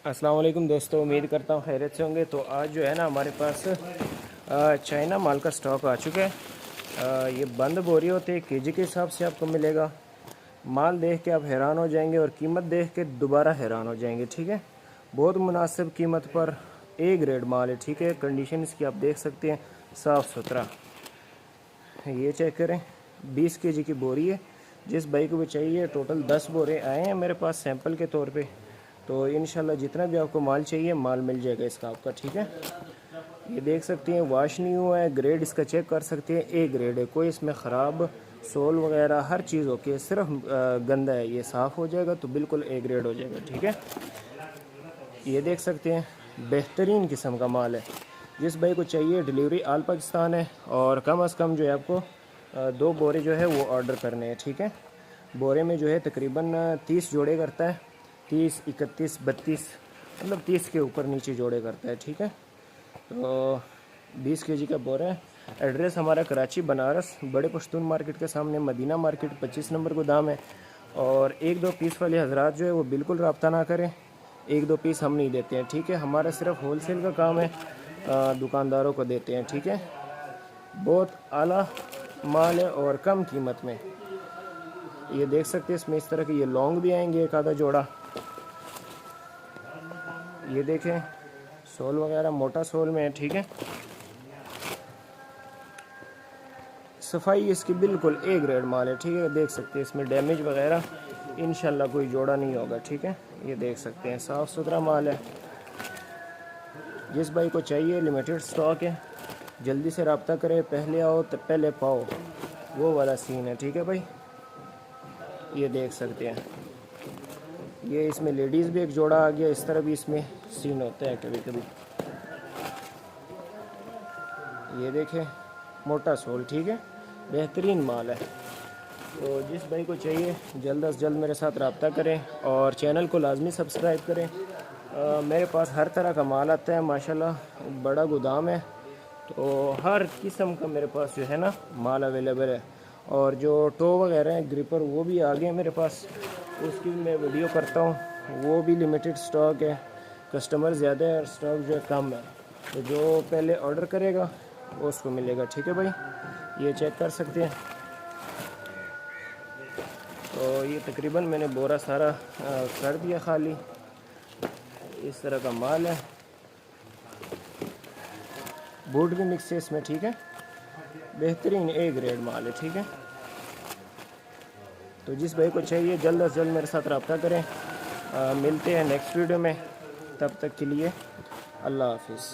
السلام علیکم دوستو، امید کرتا ہوں خیریت سے ہوں گے۔ تو آج جو ہے نا ہمارے پاس چائنا مال کا سٹاک آ چکا ہے۔ یہ بند بوری ہوتے کے جی کے حساب سے آپ کو ملے گا۔ مال دیکھ کے آپ حیران ہو جائیں گے اور قیمت دیکھ کے دوبارہ حیران ہو جائیں گے، ٹھیک ہے۔ بہت مناسب قیمت پر اے گریڈ مال ہے، ٹھیک ہے۔ کنڈیشن اس کی آپ دیکھ سکتے ہیں، صاف ستھرا۔ یہ چیک کریں، 20 کے جی کی بوری ہے۔ جس بھائی کو بھی چاہیے، ٹوٹل 10 بورے آئے ہیں میرے پاس سیمپل کے طور پہ، تو انشاءاللہ جتنا بھی آپ کو مال چاہیے مال مل جائے گا اس کا آپ کا، ٹھیک ہے۔ یہ دیکھ سکتے ہیں واش نہیں ہوا ہے، گریڈ اس کا چیک کر سکتے ہیں، اے گریڈ ہے، کوئی اس میں خراب سول وغیرہ ہر چیز اوکے، صرف گندا ہے۔ یہ صاف ہو جائے گا تو بالکل اے گریڈ ہو جائے گا، ٹھیک ہے۔ یہ دیکھ سکتے ہیں بہترین قسم کا مال ہے۔ جس بھائی کو چاہیے ڈیلیوری آل پاکستان ہے، اور کم از کم جو ہے آپ کو 2 بورے جو ہے وہ آرڈر کرنے ہیں، ٹھیک ہے۔ بورے میں جو ہے تقریباً 30 جوڑے کرتا ہے، 30 31 32 مطلب 30 کے اوپر نیچے جوڑے کرتا ہے، ٹھیک ہے۔ تو 20 کے جی کا بورا ہے۔ ایڈریس ہمارا کراچی بنارس بڑے پشتون مارکیٹ کے سامنے مدینہ مارکیٹ 25 نمبر گودام ہے۔ اور 1-2 پیس والے حضرات جو ہے وہ بالکل رابطہ نہ کریں، 1-2 پیس ہم نہیں دیتے ہیں، ٹھیک ہے۔ ہمارا صرف ہول سیل کا کام ہے، دکانداروں کو دیتے ہیں، ٹھیک ہے۔ بہت اعلیٰ مال ہے اور کم قیمت میں۔ یہ دیکھ سکتے ہیں اس میں اس طرح کے یہ لونگ بھی آئیں گے، ایک آدھا جوڑا۔ یہ دیکھیں سول وغیرہ موٹا سول میں ہے، ٹھیک ہے۔ صفائی اس کی بالکل اے گریڈ مال ہے، ٹھیک ہے۔ دیکھ سکتے ہیں اس میں ڈیمیج وغیرہ انشاءاللہ کوئی جوڑا نہیں ہوگا، ٹھیک ہے۔ یہ دیکھ سکتے ہیں صاف ستھرا مال ہے۔ جس بھائی کو چاہیے لیمیٹڈ سٹاک ہے، جلدی سے رابطہ کرے، پہلے آؤ تو پہلے پاؤ، وہ والا سین ہے، ٹھیک ہے بھائی۔ یہ دیکھ سکتے ہیں، یہ اس میں لیڈیز بھی ایک جوڑا آ گیا، اس طرح بھی اس میں سین ہوتا ہے کبھی کبھی۔ یہ دیکھیں موٹا سول، ٹھیک ہے، بہترین مال ہے۔ تو جس بھائی کو چاہیے جلد از جلد میرے ساتھ رابطہ کریں اور چینل کو لازمی سبسکرائب کریں۔ میرے پاس ہر طرح کا مال آتا ہے ماشاءاللہ، بڑا گودام ہے، تو ہر قسم کا میرے پاس جو ہے نا مال اویلیبل ہے۔ اور جو ٹو وغیرہ ہیں گریپر وہ بھی آگے ہیں میرے پاس، اس کی بھی میں ویڈیو کرتا ہوں، وہ بھی لیمیٹڈ سٹاک ہے۔ کسٹمر زیادہ ہے اور سٹاک جو ہے کم ہے، تو جو پہلے آرڈر کرے گا وہ اس کو ملے گا، ٹھیک ہے بھائی۔ یہ چیک کر سکتے ہیں۔ تو یہ تقریباً میں نے بورا سارا کر دیا خالی، اس طرح کا مال ہے۔ بوٹ بھی مکس ہے اس میں، ٹھیک ہے۔ بہترین اے گریڈ مال ہے، ٹھیک ہے۔ تو جس بھائی کو چاہیے جلد از جلد میرے ساتھ رابطہ کریں۔ ملتے ہیں نیکسٹ ویڈیو میں، تب تک کے لیے اللہ حافظ۔